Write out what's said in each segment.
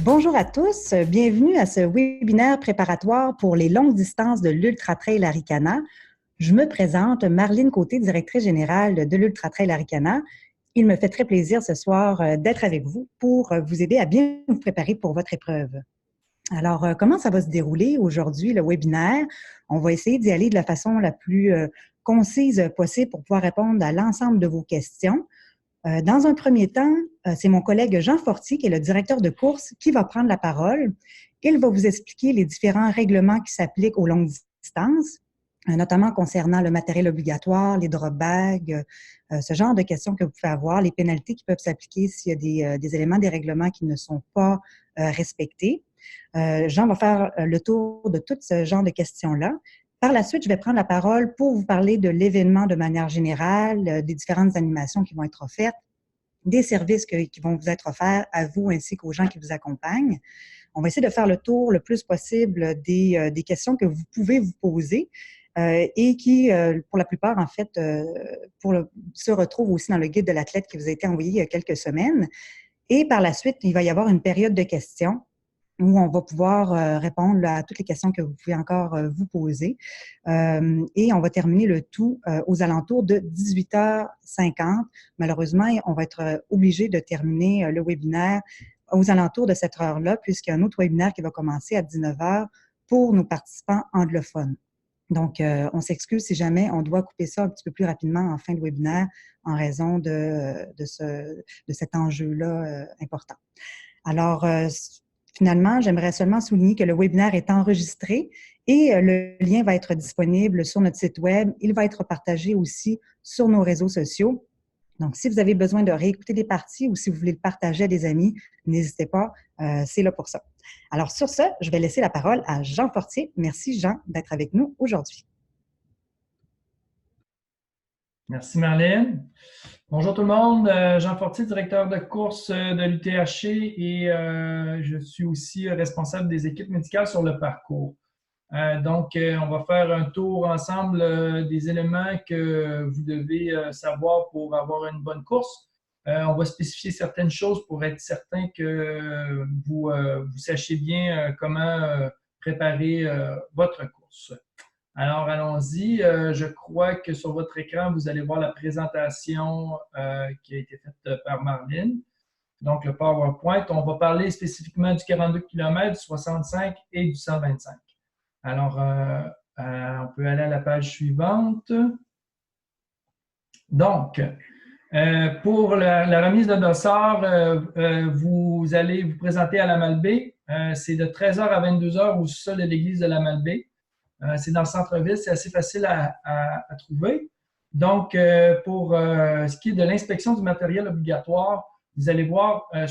Bonjour à tous, bienvenue à ce webinaire préparatoire pour les longues distances de l'Ultra Trail Arikana. Je me présente, Marlene Côté, directrice générale de l'Ultra Trail Arikana. Il me fait très plaisir ce soir d'être avec vous pour vous aider à bien vous préparer pour votre épreuve. Alors, comment ça va se dérouler aujourd'hui, le webinaire? On va essayer d'y aller de la façon la plus concise possible pour pouvoir répondre à l'ensemble de vos questions. Dans un premier temps, c'est mon collègue Jean Fortier, qui est le directeur de course, qui va prendre la parole. Il va vous expliquer les différents règlements qui s'appliquent aux longues distances, notamment concernant le matériel obligatoire, les drop bags, ce genre de questions que vous pouvez avoir, les pénalités qui peuvent s'appliquer s'il y a des éléments des règlements qui ne sont pas respectés. Jean va faire le tour de tout ce genre de questions-là. Par la suite, je vais prendre la parole pour vous parler de l'événement de manière générale, des différentes animations qui vont être offertes, des services qui vont vous être offerts à vous ainsi qu'aux gens qui vous accompagnent. On va essayer de faire le tour le plus possible des questions que vous pouvez vous poser et qui, pour la plupart, en fait, se retrouvent aussi dans le guide de l'athlète qui vous a été envoyé il y a quelques semaines. Et par la suite, il va y avoir une période de questions où on va pouvoir répondre à toutes les questions que vous pouvez encore vous poser. Et on va terminer le tout aux alentours de 18h50. Malheureusement, on va être obligé de terminer le webinaire aux alentours de cette heure-là, puisqu'il y a un autre webinaire qui va commencer à 19h pour nos participants anglophones. Donc, on s'excuse si jamais on doit couper ça un petit peu plus rapidement en fin de webinaire en raison de cet enjeu-là important. Alors, finalement, j'aimerais seulement souligner que le webinaire est enregistré et le lien va être disponible sur notre site web. Il va être partagé aussi sur nos réseaux sociaux. Donc, si vous avez besoin de réécouter des parties ou si vous voulez le partager à des amis, n'hésitez pas, c'est là pour ça. Alors, sur ce, je vais laisser la parole à Jean Fortier. Merci, Jean, d'être avec nous aujourd'hui. Merci, Marlène. Bonjour tout le monde, Jean Fortier, directeur de course de l'UTHC et je suis aussi responsable des équipes médicales sur le parcours. Donc, on va faire un tour ensemble des éléments que vous devez savoir pour avoir une bonne course. On va spécifier certaines choses pour être certain que vous sachiez bien comment préparer votre course. Alors, allons-y. Je crois que sur votre écran, vous allez voir la présentation qui a été faite par Marlene. Donc, le PowerPoint. On va parler spécifiquement du 42 km, du 65 et du 125. Alors, on peut aller à la page suivante. Donc, pour la remise de dossard, vous allez vous présenter à la Malbaie. C'est de 13h à 22h au sol de l'église de la Malbaie. C'est dans le centre-ville, c'est assez facile à trouver. Donc, pour ce qui est de l'inspection du matériel obligatoire, vous allez voir à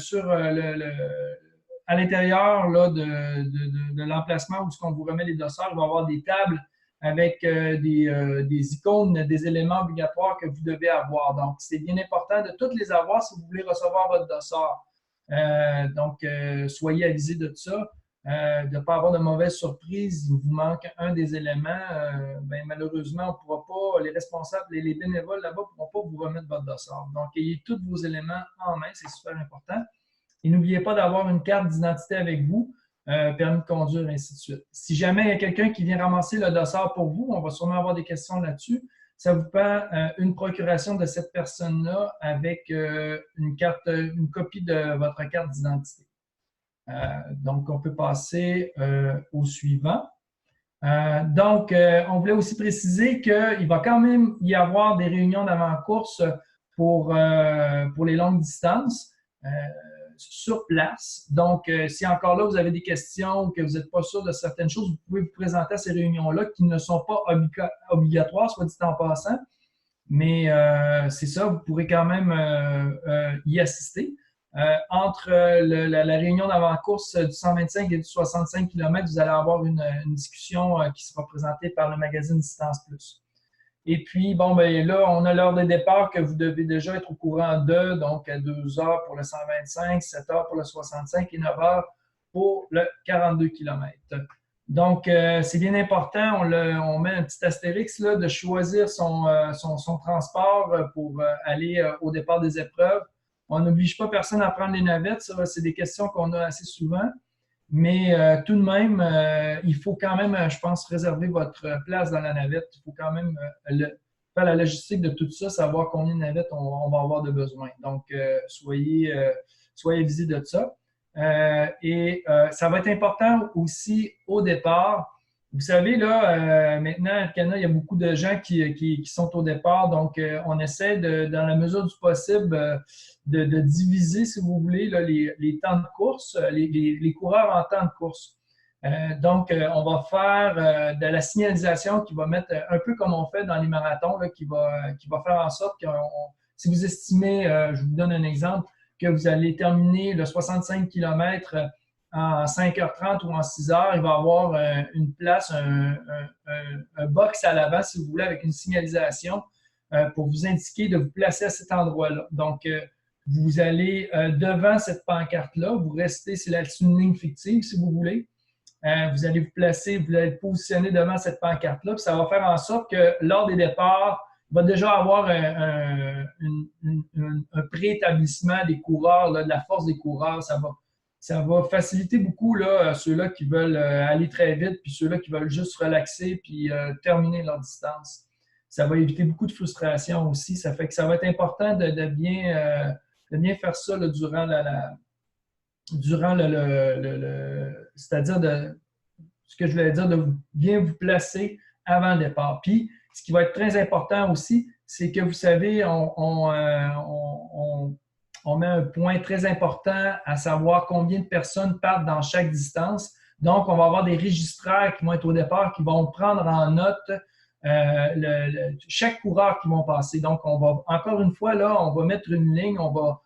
l'intérieur de l'emplacement où on vous remet les dossards, il va y avoir des tables avec des icônes, des éléments obligatoires que vous devez avoir. Donc, c'est bien important de toutes les avoir si vous voulez recevoir votre dossard. Donc, soyez avisés de ça. De ne pas avoir de mauvaises surprises, il vous manque un des éléments, malheureusement, on ne pourra pas, les responsables et les bénévoles là-bas ne pourront pas vous remettre votre dossard. Donc, ayez tous vos éléments en main, c'est super important. Et n'oubliez pas d'avoir une carte d'identité avec vous, permis de conduire, et ainsi de suite. Si jamais il y a quelqu'un qui vient ramasser le dossard pour vous, on va sûrement avoir des questions là-dessus. Ça vous prend une procuration de cette personne-là avec une copie de votre carte d'identité. Donc, on peut passer au suivant. On voulait aussi préciser qu'il va quand même y avoir des réunions d'avant-course pour les longues distances sur place. Donc, si encore là, vous avez des questions ou que vous n'êtes pas sûr de certaines choses, vous pouvez vous présenter à ces réunions-là qui ne sont pas obligatoires, soit dit en passant. Mais c'est ça, vous pourrez quand même y assister. Entre la réunion d'avant-course du 125 et du 65 km, vous allez avoir une discussion qui sera présentée par le magazine Distance Plus. Et puis, là, on a l'heure de départ que vous devez déjà être au courant de, donc à 2h pour le 125, 7h pour le 65 et 9h pour le 42 km. Donc, c'est bien important, on met un petit astérix là, de choisir son transport pour aller au départ des épreuves. On n'oblige pas personne à prendre les navettes. Ça, c'est des questions qu'on a assez souvent. Mais tout de même, il faut quand même, je pense, réserver votre place dans la navette. Il faut quand même faire la logistique de tout ça, savoir combien de navettes on va avoir de besoin. Donc, soyez avisés de ça. Ça va être important aussi au départ. Vous savez, là, maintenant, à Arcana, il y a beaucoup de gens qui sont au départ. Donc, on essaie, dans la mesure du possible, de diviser, si vous voulez, là, les temps de course, les coureurs en temps de course. Donc, on va faire de la signalisation qui va mettre un peu comme on fait dans les marathons, là, qui va faire en sorte que si vous estimez, je vous donne un exemple, que vous allez terminer le 65 km en 5h30 ou en 6h, il va y avoir une place, un box à l'avant, si vous voulez, avec une signalisation pour vous indiquer de vous placer à cet endroit-là. Donc, vous allez devant cette pancarte-là, vous restez, c'est une ligne fictive, si vous voulez. Vous allez vous placer, vous allez être positionné devant cette pancarte-là, puis ça va faire en sorte que lors des départs, il va déjà avoir un préétablissement des coureurs, là, de la force des coureurs. Ça va faciliter beaucoup là, ceux-là qui veulent aller très vite, puis ceux-là qui veulent juste relaxer puis terminer leur distance. Ça va éviter beaucoup de frustration aussi. Ça fait que ça va être important de bien faire ça là, durant c'est-à-dire ce que je voulais dire, de bien vous placer avant le départ. Puis, ce qui va être très important aussi, c'est que vous savez, on met un point très important à savoir combien de personnes partent dans chaque distance. Donc, on va avoir des registraires qui vont être au départ, qui vont prendre en note chaque coureur qui vont passer. Donc, encore une fois, là, on va mettre une ligne, on va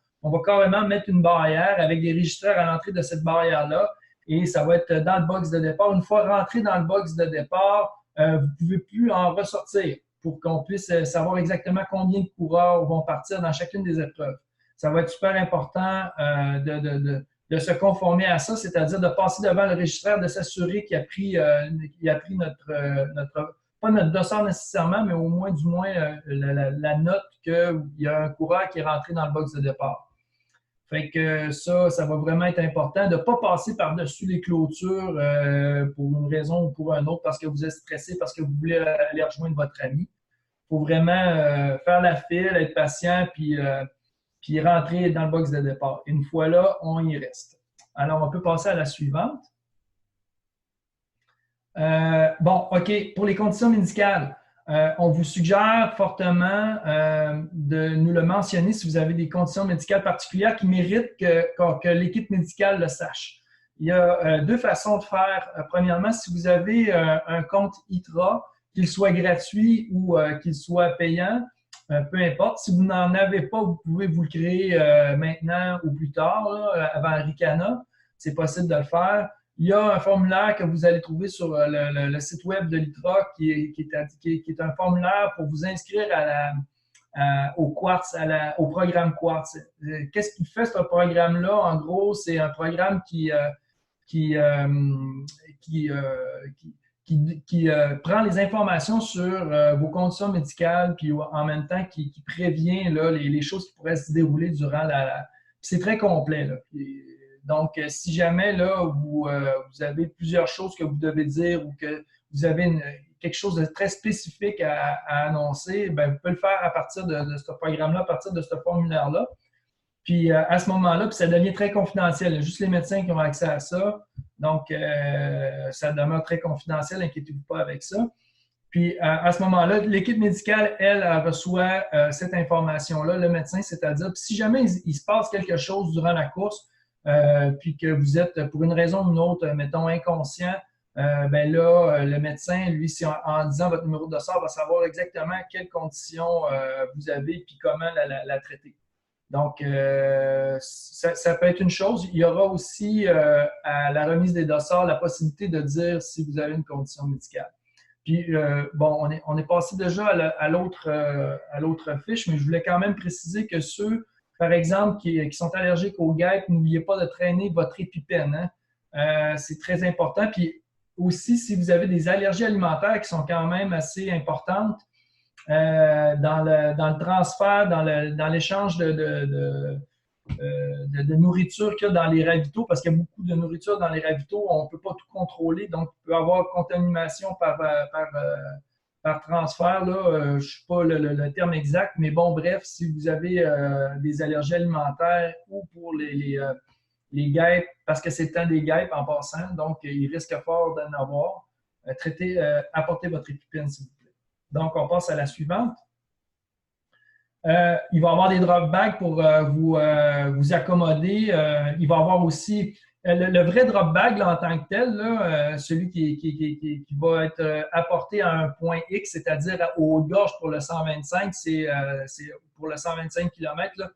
carrément mettre une barrière avec des registraires à l'entrée de cette barrière-là et ça va être dans le box de départ. Une fois rentré dans le box de départ, vous ne pouvez plus en ressortir pour qu'on puisse savoir exactement combien de coureurs vont partir dans chacune des épreuves. Ça va être super important de se conformer à ça, c'est-à-dire de passer devant le registraire, de s'assurer qu'il a pris pas notre dossard nécessairement, mais au moins du moins la note qu'il y a un coureur qui est rentré dans le box de départ. Fait que ça va vraiment être important de ne pas passer par-dessus les clôtures pour une raison ou pour une autre, parce que vous êtes stressé, parce que vous voulez aller rejoindre votre ami. Il faut vraiment faire la file, être patient, puis rentrer dans le box de départ. Une fois là, on y reste. Alors, on peut passer à la suivante. Bon, OK. Pour les conditions médicales, on vous suggère fortement de nous le mentionner si vous avez des conditions médicales particulières qui méritent que l'équipe médicale le sache. Il y a deux façons de faire. Premièrement, si vous avez un compte ITRA, qu'il soit gratuit ou qu'il soit payant, peu importe. Si vous n'en avez pas, vous pouvez vous le créer maintenant ou plus tard, là, avant Aricana. C'est possible de le faire. Il y a un formulaire que vous allez trouver sur le site web de l'ITRA qui est un formulaire pour vous inscrire au Quartz, au programme Quartz. Qu'est-ce qui fait ce programme-là? En gros, c'est un programme qui prend les informations sur vos conditions médicales, puis en même temps qui prévient là, les choses qui pourraient se dérouler durant c'est très complet, là. Donc, si jamais là, vous avez plusieurs choses que vous devez dire ou que vous avez quelque chose de très spécifique à annoncer, bien, vous pouvez le faire à partir de ce programme-là, à partir de ce formulaire-là. Puis à ce moment-là, puis ça devient très confidentiel. Il y a juste les médecins qui ont accès à ça. Donc, ça demeure très confidentiel, inquiétez-vous pas avec ça. Puis à ce moment-là, l'équipe médicale, elle reçoit cette information-là, le médecin, c'est-à-dire, si jamais il se passe quelque chose durant la course, puis que vous êtes, pour une raison ou une autre, mettons, inconscient, ben là, le médecin, lui, en disant votre numéro de dossard, va savoir exactement quelles conditions vous avez puis comment la traiter. Donc, ça peut être une chose. Il y aura aussi, à la remise des dossards, la possibilité de dire si vous avez une condition médicale. Puis, bon, on est passé déjà à l'autre fiche, mais je voulais quand même préciser que ceux, par exemple, qui sont allergiques aux guêpes, n'oubliez pas de traîner votre épipène. Hein? C'est très important. Puis aussi, si vous avez des allergies alimentaires qui sont quand même assez importantes, dans le transfert, dans l'échange de nourriture qu'il y a dans les ravitaux, parce qu'il y a beaucoup de nourriture dans les ravitaux, on ne peut pas tout contrôler, donc il peut y avoir contamination par transfert, là, je ne sais pas le terme exact, mais bon, bref, si vous avez des allergies alimentaires ou pour les guêpes, parce que c'est le temps des guêpes en passant, donc il risque fort d'en avoir, apportez votre épipène, s'il vous plaît. Donc, on passe à la suivante. Il va y avoir des drop bags pour vous accommoder. Il va y avoir aussi le vrai drop bag là, en tant que tel, là, celui qui va être apporté à un point X, c'est-à-dire au haut-de-gorge pour le 125, c'est pour le 125 km. Là,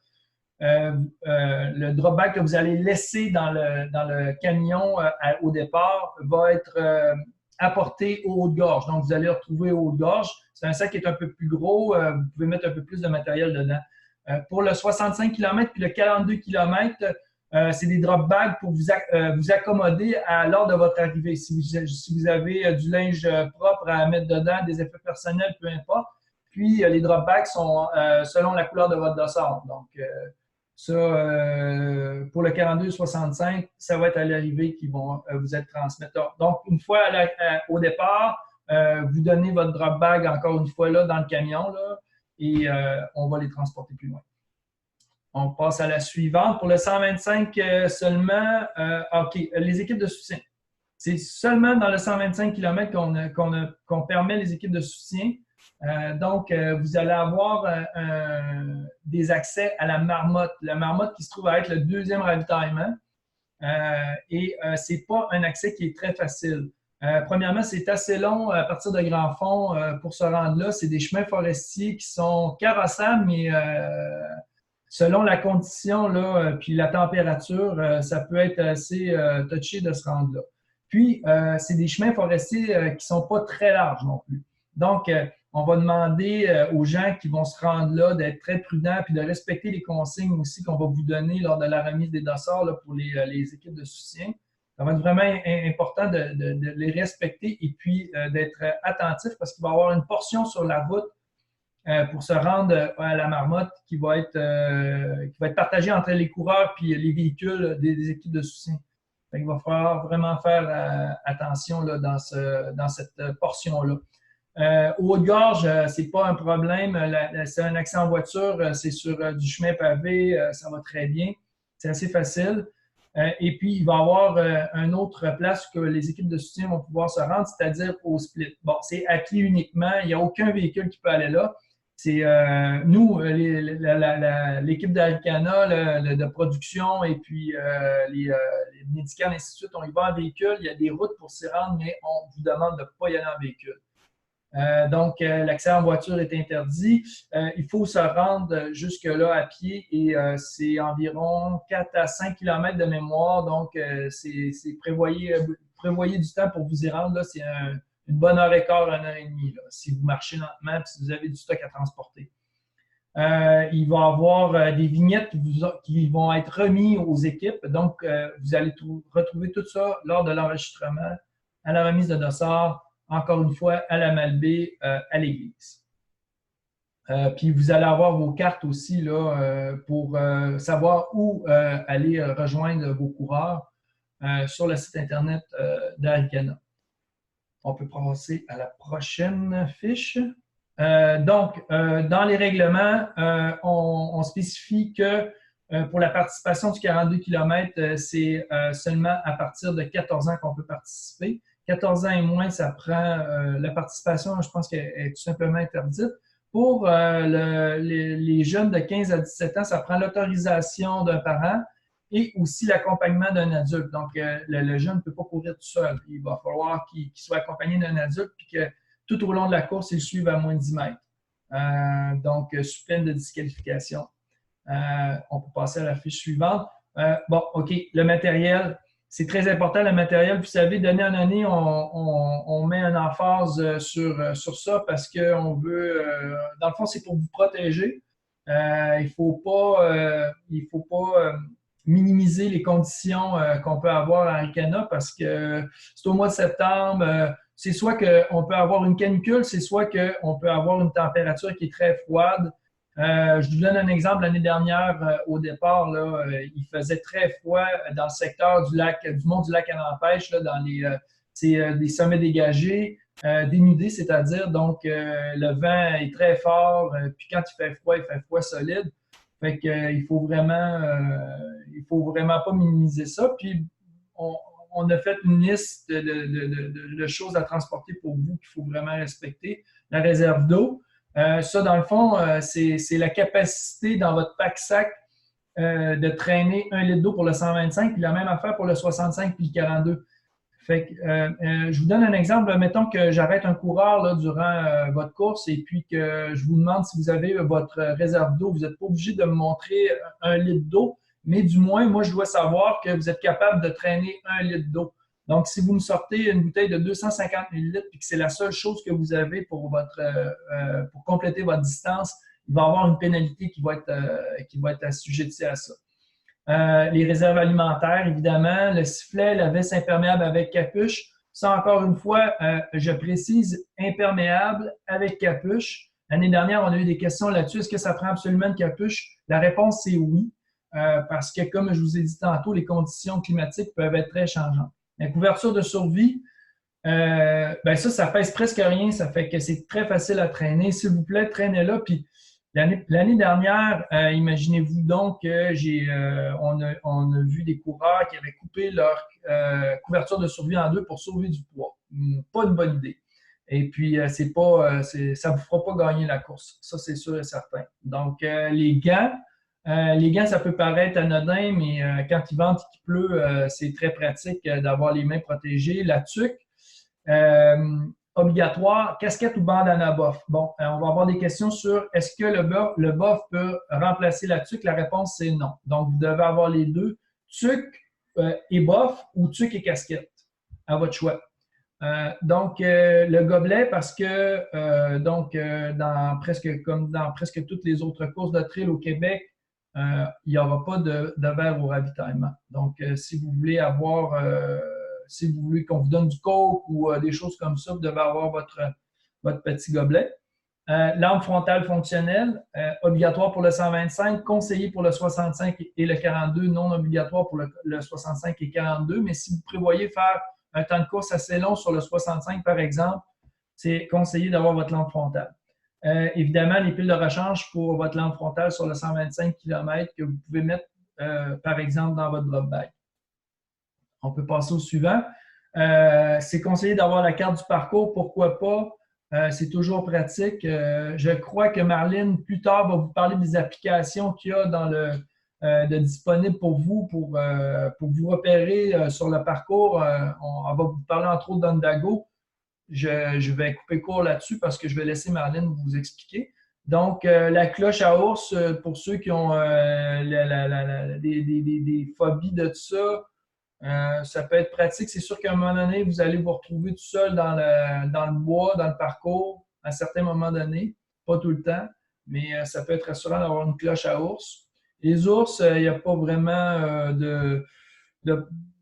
le drop bag que vous allez laisser dans le camion au départ va être apporté au haut-de-gorge. Donc, vous allez le retrouver au haut-de-gorge. C'est un sac qui est un peu plus gros. Vous pouvez mettre un peu plus de matériel dedans. Pour le 65 km puis le 42 km, c'est des drop bags pour vous accommoder lors de votre arrivée. Si vous avez du linge propre à mettre dedans, des effets personnels, peu importe. Puis, les drop bags sont selon la couleur de votre dossard. Donc, ça, pour le 42-65, ça va être à l'arrivée qui vont vous être transmettre. Donc, une fois au départ, vous donnez votre drop bag encore une fois là dans le camion là, et on va les transporter plus loin. On passe à la suivante. Pour le 125 seulement, OK, les équipes de soutien. C'est seulement dans le 125 km qu'on permet les équipes de soutien. Donc, vous allez avoir des accès à la marmotte. La marmotte qui se trouve à être le deuxième ravitaillement. Et ce n'est pas un accès qui est très facile. Premièrement, c'est assez long à partir de Grand Fond pour se rendre là. C'est des chemins forestiers qui sont carrossables, mais selon la condition là, puis la température, ça peut être assez touché de se rendre là. Puis, c'est des chemins forestiers qui ne sont pas très larges non plus. Donc, on va demander aux gens qui vont se rendre là d'être très prudents puis de respecter les consignes aussi qu'on va vous donner lors de la remise des dossards là, pour les équipes de soutien. Ça va être vraiment important de les respecter et puis d'être attentif parce qu'il va y avoir une portion sur la route pour se rendre à la marmotte qui va être partagée entre les coureurs puis les véhicules des équipes de soutien. Il va falloir vraiment faire attention là, dans cette portion-là. Au haut-de-gorge, c'est pas un problème. C'est un accès en voiture, c'est sur du chemin pavé, ça va très bien. C'est assez facile. Et puis, il va y avoir une autre place que les équipes de soutien vont pouvoir se rendre, c'est-à-dire au split. Bon, c'est à pied uniquement. Il n'y a aucun véhicule qui peut aller là. C'est nous, l'équipe d'Arikana de production et puis les médicales, ainsi de suite, on y va en véhicule. Il y a des routes pour s'y rendre, mais on vous demande de ne pas y aller en véhicule. Donc, l'accès en voiture est interdit. Il faut se rendre jusque-là à pied et c'est environ 4 à 5 km de mémoire. Donc, prévoyez du temps pour vous y rendre. C'est une bonne heure et quart, 1 heure et demie, là, si vous marchez lentement et si vous avez du stock à transporter. Il va y avoir des vignettes qui vont être remises aux équipes. Donc, vous allez retrouver tout ça lors de l'enregistrement, à la remise de dossard, encore une fois, à la Malbaie, à l'église. Puis vous allez avoir vos cartes aussi là, pour savoir où aller rejoindre vos coureurs sur le site Internet d'Arikana. On peut passer à la prochaine fiche. Donc, dans les règlements, on spécifie que pour la participation du 42 km, c'est seulement à partir de 14 ans qu'on peut participer. 14 ans et moins, ça prend la participation, je pense qu'elle est tout simplement interdite. Pour les jeunes de 15 à 17 ans, ça prend l'autorisation d'un parent et aussi l'accompagnement d'un adulte. Donc, le jeune ne peut pas courir tout seul. Il va falloir qu'il soit accompagné d'un adulte puis que tout au long de la course, il le suive à moins de 10 mètres. Donc, sous peine de disqualification. On peut passer à la fiche suivante. Bon, OK, le matériel. C'est très important, le matériel. Vous savez, d'année en année, on met une emphase sur ça parce qu'on veut, dans le fond, c'est pour vous protéger. Il faut pas minimiser les conditions qu'on peut avoir à Arikana parce que c'est au mois de septembre. C'est soit qu'on peut avoir une canicule, c'est soit qu'on peut avoir une température qui est très froide. Je vous donne un exemple. L'année dernière, au départ, là, il faisait très froid dans le secteur du mont du lac à l'Empêche, dans des sommets dégagés, dénudés, c'est-à-dire. Donc, le vent est très fort. Puis quand il fait froid solide. Fait que, il faut vraiment pas minimiser ça. Puis, on, on a fait une liste de choses à transporter pour vous qu'il faut vraiment respecter. La réserve d'eau. Ça, dans le fond, c'est la capacité dans votre pack-sac de traîner 1 litre d'eau pour le 125, puis la même affaire pour le 65 puis le 42. Fait que, je vous donne un exemple. Mettons que j'arrête un coureur là, durant votre course et puis que je vous demande si vous avez votre réserve d'eau. Vous n'êtes pas obligé de me montrer 1 litre d'eau, mais du moins, moi, je dois savoir que vous êtes capable de traîner 1 litre d'eau. Donc, si vous me sortez une bouteille de 250 millilitres et que c'est la seule chose que vous avez pour compléter votre distance, il va y avoir une pénalité qui va être assujettie à ça. Les réserves alimentaires, évidemment, le sifflet, la veste imperméable avec capuche. Ça, encore une fois, je précise, imperméable avec capuche. L'année dernière, on a eu des questions là-dessus. Est-ce que ça prend absolument une capuche? La réponse, c'est oui, parce que, comme je vous ai dit tantôt, les conditions climatiques peuvent être très changeantes. La couverture de survie, ben ça pèse presque rien. Ça fait que c'est très facile à traîner. S'il vous plaît, traînez-la. Puis, l'année dernière, imaginez-vous donc que on a vu des coureurs qui avaient coupé leur couverture de survie en deux pour sauver du poids. Pas une bonne idée. Et puis, ça ne vous fera pas gagner la course. Ça, c'est sûr et certain. Donc, les gants, ça peut paraître anodin, mais quand il vente et qu'il pleut, c'est très pratique d'avoir les mains protégées. La tuque, obligatoire, casquette ou bandana bof. Bon, on va avoir des questions sur est-ce que le bof peut remplacer la tuque? La réponse, c'est non. Donc, vous devez avoir les deux, tuque et bof ou tuque et casquette, à votre choix. Donc, le gobelet, parce que comme dans presque toutes les autres courses de trail au Québec, il n'y aura pas de verre au ravitaillement. Donc, si vous voulez qu'on vous donne du coke ou des choses comme ça, vous devez avoir votre petit gobelet. Lampe frontale fonctionnelle, obligatoire pour le 125, conseillé pour le 65 et le 42, non obligatoire pour le 65 et 42. Mais si vous prévoyez faire un temps de course assez long sur le 65, par exemple, c'est conseillé d'avoir votre lampe frontale. Évidemment, les piles de rechange pour votre lampe frontale sur le 125 km que vous pouvez mettre, par exemple, dans votre drop bag. On peut passer au suivant. C'est conseillé d'avoir la carte du parcours. Pourquoi pas? C'est toujours pratique. Je crois que Marlène, plus tard, va vous parler des applications qu'il y a de disponibles pour vous, pour vous repérer sur le parcours. On va vous parler entre autres d'Ondago. Je vais couper court là-dessus parce que je vais laisser Marlène vous expliquer. Donc, la cloche à ours, pour ceux qui ont des phobies de ça, ça peut être pratique. C'est sûr qu'à un moment donné, vous allez vous retrouver tout seul dans le bois, dans le parcours, à certains moments donnés. Pas tout le temps, mais ça peut être rassurant d'avoir une cloche à ours. Les ours, il n'y a pas vraiment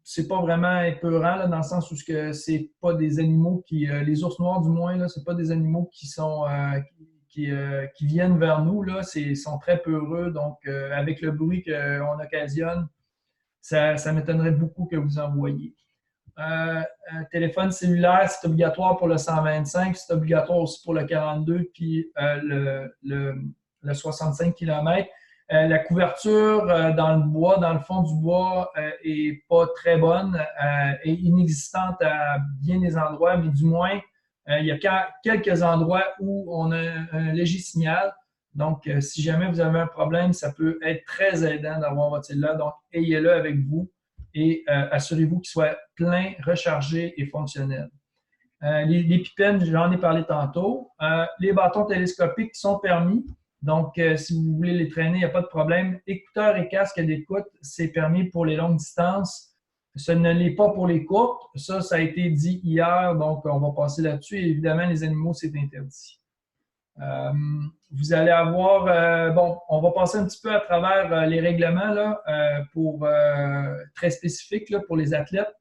c'est pas vraiment épeurant là, dans le sens où c'est pas des animaux les ours noirs du moins, là, c'est pas des animaux qui viennent vers nous. Là, ils sont très peureux, donc avec le bruit qu'on occasionne, ça m'étonnerait beaucoup que vous en voyiez. Un téléphone cellulaire, c'est obligatoire pour le 125, c'est obligatoire aussi pour le 42 puis le 65 km. La couverture dans le bois, dans le fond du bois, est pas très bonne, est inexistante à bien des endroits, mais du moins, il y a quelques endroits où on a un léger signal. Donc, si jamais vous avez un problème, ça peut être très aidant d'avoir votre cellulaire. Donc, ayez-le avec vous et assurez-vous qu'il soit plein, rechargé et fonctionnel. Les pipettes, j'en ai parlé tantôt. Les bâtons télescopiques sont permis. Donc, si vous voulez les traîner, il n'y a pas de problème. Écouteurs et casques d'écoute, c'est permis pour les longues distances. Ce ne l'est pas pour les courtes. Ça a été dit hier, donc on va passer là-dessus. Et évidemment, les animaux, c'est interdit. Vous allez avoir, on va passer un petit peu à travers les règlements là, très spécifiques là, pour les athlètes.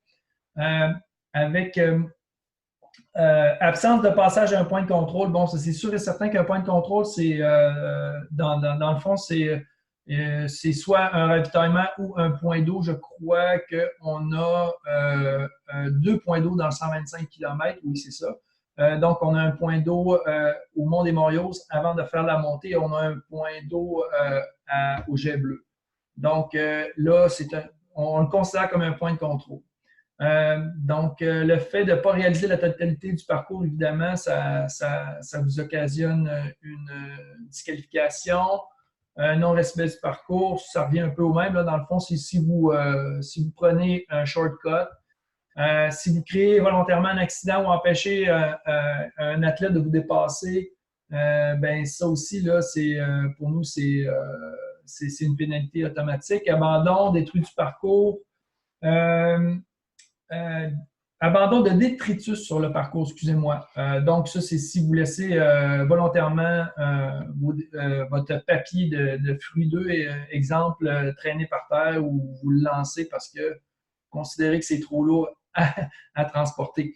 Avec Absence de passage à un point de contrôle. Bon, c'est sûr et certain qu'un point de contrôle, c'est dans le fond, c'est soit un ravitaillement ou un point d'eau. Je crois qu'on a 2 points d'eau dans le 125 km. Oui, c'est ça. Donc, on a un point d'eau au Mont des Morios avant de faire la montée. Et on a un point d'eau au Jet Bleu. Donc, là, on le considère comme un point de contrôle. Donc, le fait de ne pas réaliser la totalité du parcours, évidemment, ça vous occasionne une disqualification, un non-respect du parcours. Ça revient un peu au même. Là, dans le fond, c'est si vous prenez un shortcut, si vous créez volontairement un accident ou empêchez un athlète de vous dépasser, ben ça aussi, là, pour nous, c'est une pénalité automatique. Abandon, détruit du parcours. Abandon de détritus sur le parcours, excusez-moi. Donc, ça, c'est si vous laissez volontairement votre papier de fruits d'œufs, exemple, traîner par terre ou vous le lancez parce que vous considérez que c'est trop lourd à transporter.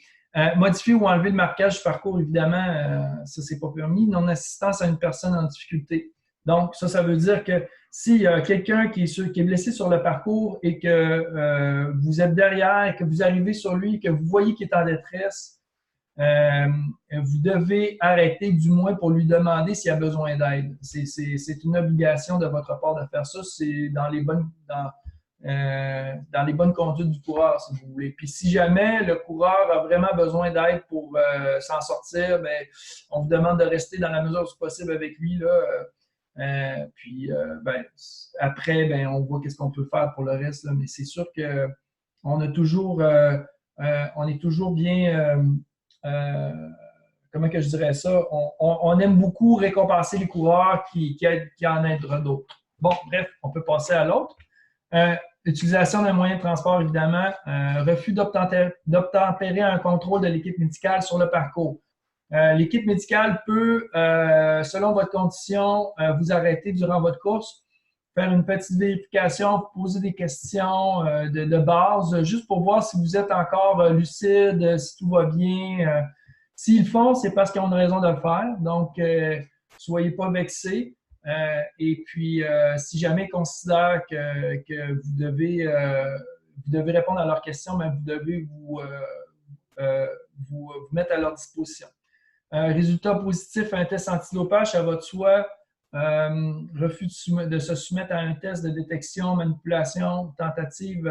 Modifier ou enlever le marquage du parcours, évidemment, ça, c'est pas permis. Non-assistance à une personne en difficulté. Donc, ça veut dire que s'il y a quelqu'un qui est blessé sur le parcours et que vous êtes derrière et que vous arrivez sur lui et que vous voyez qu'il est en détresse, vous devez arrêter du moins pour lui demander s'il a besoin d'aide. C'est une obligation de votre part de faire ça. C'est dans les bonnes conduites du coureur, si vous voulez. Puis si jamais le coureur a vraiment besoin d'aide pour s'en sortir, bien, on vous demande de rester dans la mesure du possible avec lui, là. Puis après, ben, on voit qu'est-ce qu'on peut faire pour le reste, là. Mais c'est sûr qu'on est toujours bien, comment que je dirais ça, on aime beaucoup récompenser les coureurs qui en aident d'autres. Bon, bref, on peut passer à l'autre. Utilisation d'un moyen de transport, évidemment. Refus d'obtempérer un contrôle de l'équipe médicale sur le parcours. L'équipe médicale peut, selon votre condition, vous arrêter durant votre course, faire une petite vérification, poser des questions de base, juste pour voir si vous êtes encore lucide, si tout va bien. S'ils le font, c'est parce qu'ils ont une raison de le faire. Donc, soyez pas vexés. Et puis, si jamais ils considèrent que vous devez répondre à leurs questions, mais vous devez vous mettre à leur disposition. Résultat positif à un test antidopage, ça va de soi. Refus de se soumettre à un test de détection, manipulation, tentative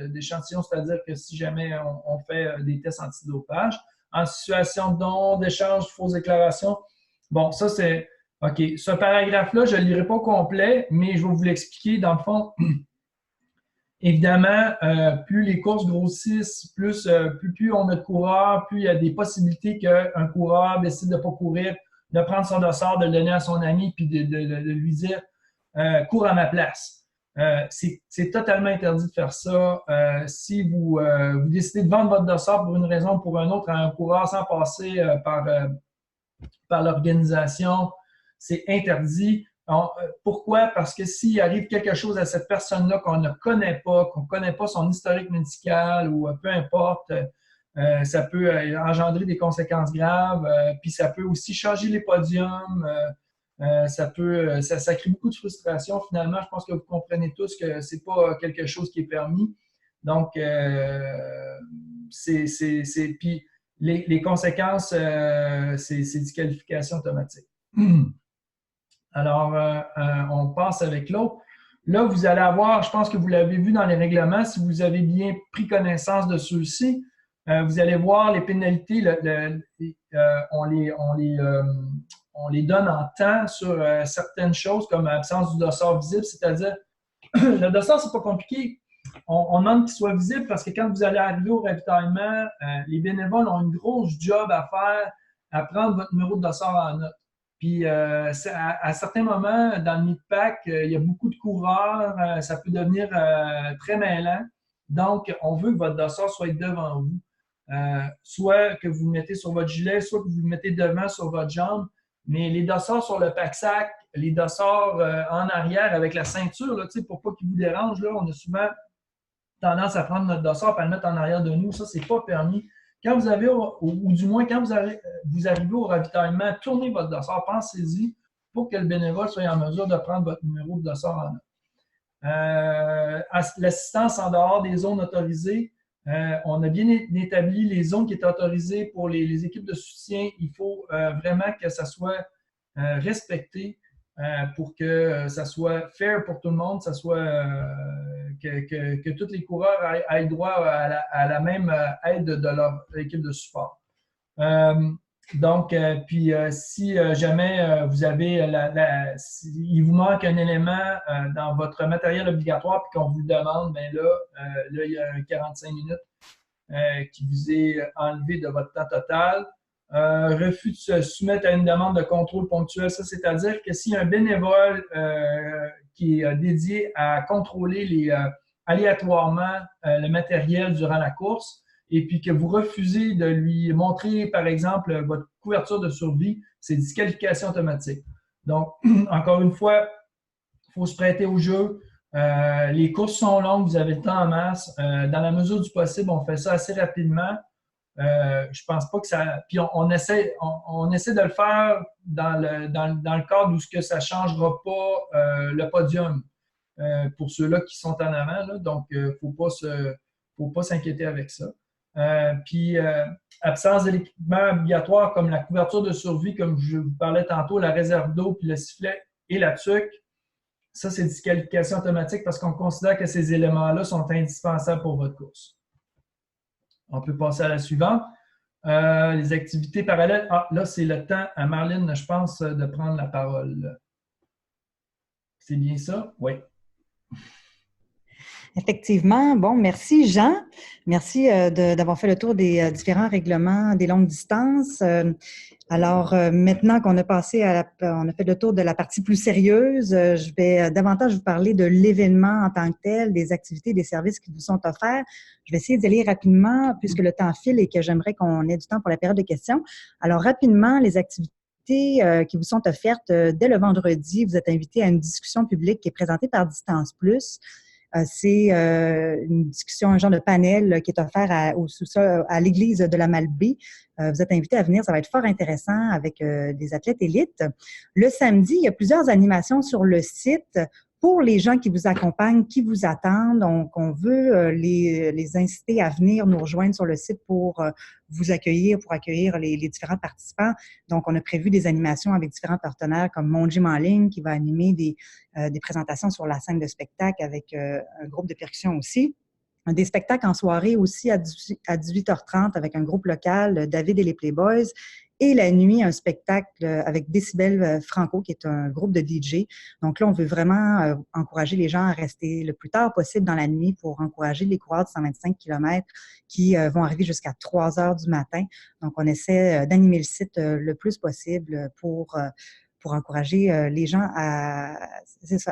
d'échantillon, c'est-à-dire que si jamais on fait des tests antidopage. En situation de don, d'échange, fausses déclarations, bon, ça c'est OK. Ce paragraphe-là, je ne le lirai pas au complet, mais je vais vous l'expliquer. Dans le fond, évidemment, plus les courses grossissent, plus on a de coureurs, plus il y a des possibilités qu'un coureur décide de ne pas courir, de prendre son dossard, de le donner à son ami, puis de lui dire cours à ma place. C'est totalement interdit de faire ça. Si vous décidez de vendre votre dossard pour une raison ou pour une autre à un coureur sans passer par l'organisation, c'est interdit. Pourquoi? Parce que s'il arrive quelque chose à cette personne-là qu'on ne connaît pas, qu'on ne connaît pas son historique médical ou peu importe, ça peut engendrer des conséquences graves, puis ça peut aussi changer les podiums, ça crée beaucoup de frustration finalement. Je pense que vous comprenez tous que ce n'est pas quelque chose qui est permis. Donc, puis les conséquences, c'est disqualification automatique. Alors, on passe avec l'autre. Là, vous allez avoir, je pense que vous l'avez vu dans les règlements, si vous avez bien pris connaissance de ceux-ci, vous allez voir les pénalités, on les donne en temps sur certaines choses comme l'absence du dossard visible, c'est-à-dire, le dossard, c'est pas compliqué. On demande qu'il soit visible parce que quand vous allez arriver au ravitaillement, les bénévoles ont une grosse job à faire à prendre votre numéro de dossard en note. Puis, à certains moments, dans le mid-pack, il y a beaucoup de coureurs, ça peut devenir très mêlant. Donc, on veut que votre dossard soit devant vous. Soit que vous le mettez sur votre gilet, soit que vous le mettez devant sur votre jambe. Mais les dossards sur le pack-sac, les dossards en arrière avec la ceinture, là, pour pas qu'ils vous dérangent, là, on a souvent tendance à prendre notre dossard et à le mettre en arrière de nous. Ça, c'est pas permis. quand vous avez, ou du moins quand vous arrivez au ravitaillement, tournez votre dossard, pensez-y pour que le bénévole soit en mesure de prendre votre numéro de dossard en note. L'assistance en dehors des zones autorisées, on a bien établi les zones qui étaient autorisées pour les équipes de soutien. Il faut vraiment que ça soit respecté pour que ça soit fair pour tout le monde, que tous les coureurs aient droit à la même aide de leur équipe de support. Donc, si jamais vous avez il vous manque un élément dans votre matériel obligatoire puis qu'on vous le demande, bien là, il y a 45 minutes qui vous est enlevé de votre temps total. Refus de se soumettre à une demande de contrôle ponctuel, ça, c'est-à-dire que s'il y a un bénévole qui est dédié à contrôler aléatoirement le matériel durant la course, et puis que vous refusez de lui montrer, par exemple, votre couverture de survie, c'est disqualification automatique. Donc, encore une fois, il faut se prêter au jeu. Les courses sont longues, vous avez le temps en masse. Dans la mesure du possible, on fait ça assez rapidement. Je pense pas que ça. Puis on essaie de le faire dans le cadre où ce que ça ne changera pas le podium pour ceux-là qui sont en avant. Là. Donc, il ne faut pas s'inquiéter avec ça. Absence d'équipement obligatoire comme la couverture de survie, comme je vous parlais tantôt, la réserve d'eau, puis le sifflet et la tuque. Ça, c'est disqualification automatique parce qu'on considère que ces éléments-là sont indispensables pour votre course. On peut passer à la suivante. Les activités parallèles. Ah, là, c'est le temps à Marlène, je pense, de prendre la parole. C'est bien ça? Oui. Effectivement. Bon, merci Jean. Merci d'avoir fait le tour des différents règlements des longues distances. Alors, maintenant qu'on a passé on a fait le tour de la partie plus sérieuse, je vais davantage vous parler de l'événement en tant que tel, des activités, des services qui vous sont offerts. Je vais essayer d'y aller rapidement puisque le temps file et que j'aimerais qu'on ait du temps pour la période de questions. Alors, rapidement, les activités qui vous sont offertes dès le vendredi, vous êtes invités à une discussion publique qui est présentée par Distance Plus. C'est une discussion, un genre de panel qui est offert au sous-sol, à l'église de la Malbaie. Vous êtes invités à venir, ça va être fort intéressant avec des athlètes élites. Le samedi, il y a plusieurs animations sur le site pour les gens qui vous accompagnent, qui vous attendent. Donc, on veut les inciter à venir nous rejoindre sur le site pour vous accueillir, pour accueillir les différents participants. Donc, on a prévu des animations avec différents partenaires comme Mon Gym en ligne qui va animer des présentations sur la scène de spectacle avec un groupe de percussion aussi. Des spectacles en soirée aussi à 18h30 avec un groupe local, David et les Playboys. Et la nuit, un spectacle avec Décibel Franco, qui est un groupe de DJ. Donc là, on veut vraiment encourager les gens à rester le plus tard possible dans la nuit pour encourager les coureurs de 125 km qui vont arriver jusqu'à 3 heures du matin. Donc, on essaie d'animer le site le plus possible pour encourager les gens à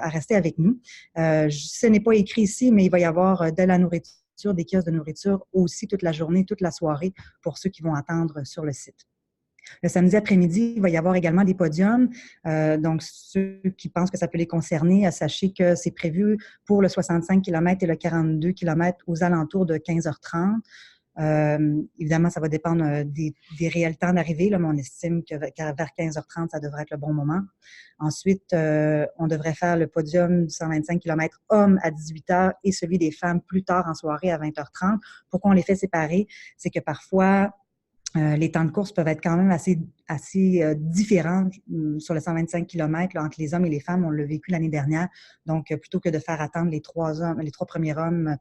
rester avec nous. Ce n'est pas écrit ici, mais il va y avoir de la nourriture, des kiosques de nourriture aussi toute la journée, toute la soirée pour ceux qui vont attendre sur le site. Le samedi après-midi, il va y avoir également des podiums. Donc, ceux qui pensent que ça peut les concerner, sachez que c'est prévu pour le 65 km et le 42 km aux alentours de 15h30. Évidemment, ça va dépendre des réels temps d'arrivée, mais on estime que vers 15h30, ça devrait être le bon moment. Ensuite, on devrait faire le podium du 125 km hommes à 18h et celui des femmes plus tard en soirée à 20h30. Pourquoi on les fait séparer? C'est que parfois, les temps de course peuvent être quand même assez différents sur le 125 km là, entre les hommes et les femmes. On l'a vécu l'année dernière. Donc, plutôt que de faire attendre les trois premiers hommes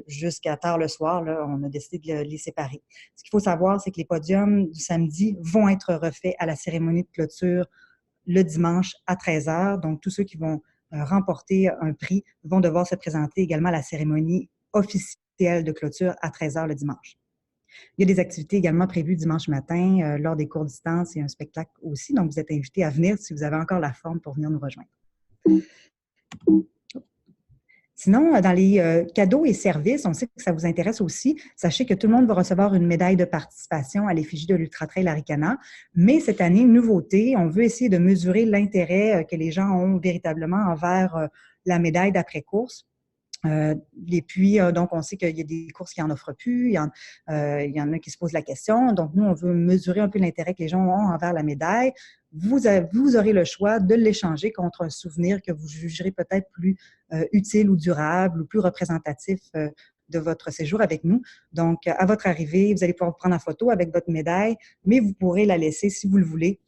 jusqu'à tard le soir, là, on a décidé de les séparer. Ce qu'il faut savoir, c'est que les podiums du samedi vont être refaits à la cérémonie de clôture le dimanche à 13h. Donc, tous ceux qui vont remporter un prix vont devoir se présenter également à la cérémonie officielle de clôture à 13h le dimanche. Il y a des activités également prévues dimanche matin lors des courtes distances et un spectacle aussi. Donc, vous êtes invités à venir si vous avez encore la forme pour venir nous rejoindre. Sinon, dans les cadeaux et services, on sait que ça vous intéresse aussi. Sachez que tout le monde va recevoir une médaille de participation à l'effigie de l'Ultra Trail Arikana. Mais cette année, nouveauté, on veut essayer de mesurer l'intérêt que les gens ont véritablement envers la médaille d'après-course. Et puis, donc, on sait qu'il y a des courses qui n'en offrent plus, il y en a qui se posent la question. Donc, nous, on veut mesurer un peu l'intérêt que les gens ont envers la médaille. Vous aurez le choix de l'échanger contre un souvenir que vous jugerez peut-être plus utile ou durable ou plus représentatif de votre séjour avec nous. Donc, à votre arrivée, vous allez pouvoir prendre en photo avec votre médaille, mais vous pourrez la laisser, si vous le voulez,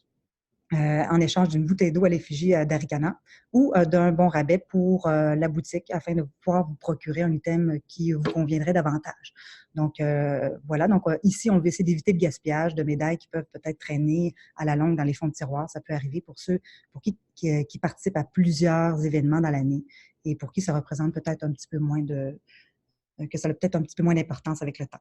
en échange d'une bouteille d'eau à l'effigie d'Arikana ou d'un bon rabais pour la boutique afin de pouvoir vous procurer un item qui vous conviendrait davantage. Donc, voilà. Donc, ici, on veut essayer d'éviter le gaspillage de médailles qui peuvent peut-être traîner à la longue dans les fonds de tiroir. Ça peut arriver pour ceux pour qui participent à plusieurs événements dans l'année et pour qui ça représente peut-être un petit peu moins que ça a peut-être un petit peu moins d'importance avec le temps.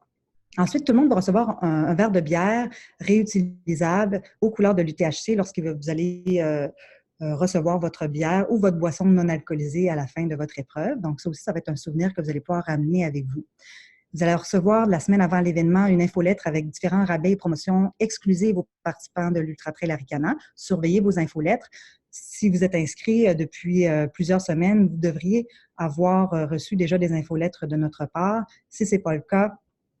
Ensuite, tout le monde va recevoir un verre de bière réutilisable aux couleurs de l'UTHC lorsque vous allez recevoir votre bière ou votre boisson non alcoolisée à la fin de votre épreuve. Donc, ça aussi, ça va être un souvenir que vous allez pouvoir ramener avec vous. Vous allez recevoir la semaine avant l'événement une infolettre avec différents rabais et promotions exclusives aux participants de l'Ultra Trail Arikana. Surveillez vos infolettres. Si vous êtes inscrit depuis plusieurs semaines, vous devriez avoir reçu déjà des infolettres de notre part. Si ce n'est pas le cas,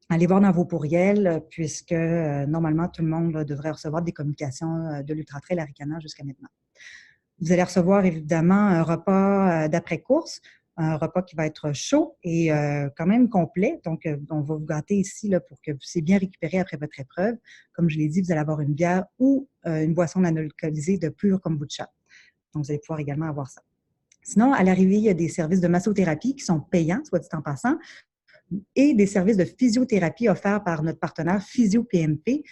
allez voir dans vos pourriels, puisque normalement, tout le monde devrait recevoir des communications de l'Ultra Trail Arikana jusqu'à maintenant. Vous allez recevoir évidemment un repas d'après-course, un repas qui va être chaud et quand même complet. Donc, on va vous gâter ici là, pour que vous puissiez bien récupérer après votre épreuve. Comme je l'ai dit, vous allez avoir une bière ou une boisson non alcoolisée de pur kombucha. Donc, vous allez pouvoir également avoir ça. Sinon, à l'arrivée, il y a des services de massothérapie qui sont payants, soit dit en passant, et des services de physiothérapie offerts par notre partenaire Physio-PMP.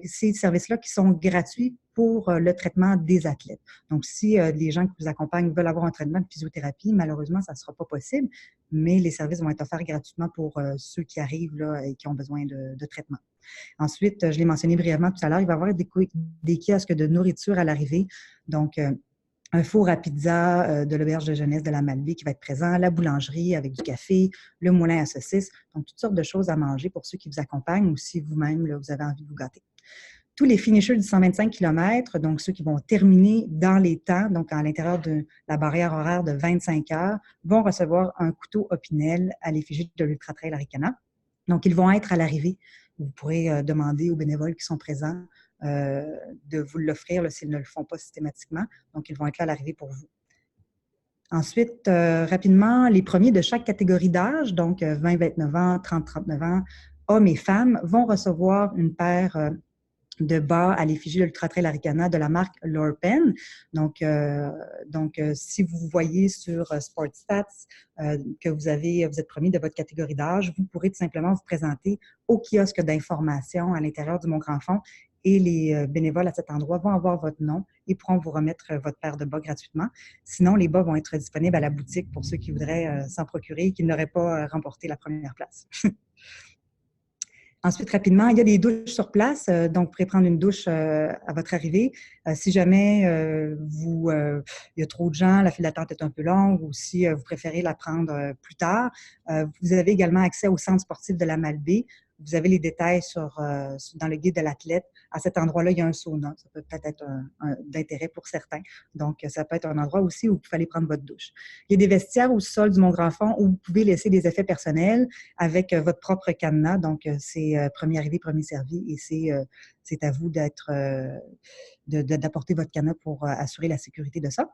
Ces services-là qui sont gratuits pour le traitement des athlètes. Donc, si les gens qui vous accompagnent veulent avoir un traitement de physiothérapie, malheureusement, ça ne sera pas possible, mais les services vont être offerts gratuitement pour ceux qui arrivent là, et qui ont besoin de traitement. Ensuite, je l'ai mentionné brièvement tout à l'heure, il va y avoir des kiosques de nourriture à l'arrivée. Donc, un four à pizza de l'auberge de jeunesse de la Malbaie qui va être présent, la boulangerie avec du café, le moulin à saucisses, donc toutes sortes de choses à manger pour ceux qui vous accompagnent ou si vous-même, vous avez envie de vous gâter. Tous les finishers du 125 km, donc ceux qui vont terminer dans les temps, donc à l'intérieur de la barrière horaire de 25 heures, vont recevoir un couteau Opinel à l'effigie de l'Ultra Trail Arikana. Donc, ils vont être à l'arrivée. Vous pourrez demander aux bénévoles qui sont présents de vous l'offrir s'ils ne le font pas systématiquement. Donc, ils vont être là à l'arrivée pour vous. Ensuite, rapidement, les premiers de chaque catégorie d'âge, donc 20-29 ans, 30-39 ans, hommes et femmes, vont recevoir une paire de bas à l'effigie de l'Ultra Trail Arikana de la marque Lorpen. Donc, si vous voyez sur SportStats que vous êtes premier de votre catégorie d'âge, vous pourrez tout simplement vous présenter au kiosque d'information à l'intérieur du Mont-Grand-Fond et les bénévoles à cet endroit vont avoir votre nom et pourront vous remettre votre paire de bas gratuitement. Sinon, les bas vont être disponibles à la boutique pour ceux qui voudraient s'en procurer et qui n'auraient pas remporté la première place. Ensuite, rapidement, il y a des douches sur place, donc vous pourrez prendre une douche à votre arrivée. Si jamais il y a trop de gens, la file d'attente est un peu longue ou si vous préférez la prendre plus tard, vous avez également accès au centre sportif de la Malbaie. Vous avez les détails dans le guide de l'athlète. À cet endroit-là, il y a un sauna. Ça peut peut-être être d'intérêt pour certains. Donc, ça peut être un endroit aussi où vous pouvez aller prendre votre douche. Il y a des vestiaires au sol du Mont-Grand-Fond où vous pouvez laisser des effets personnels avec votre propre cadenas. Donc, c'est premier arrivé, premier servi et c'est à vous d'apporter votre cadenas pour assurer la sécurité de ça.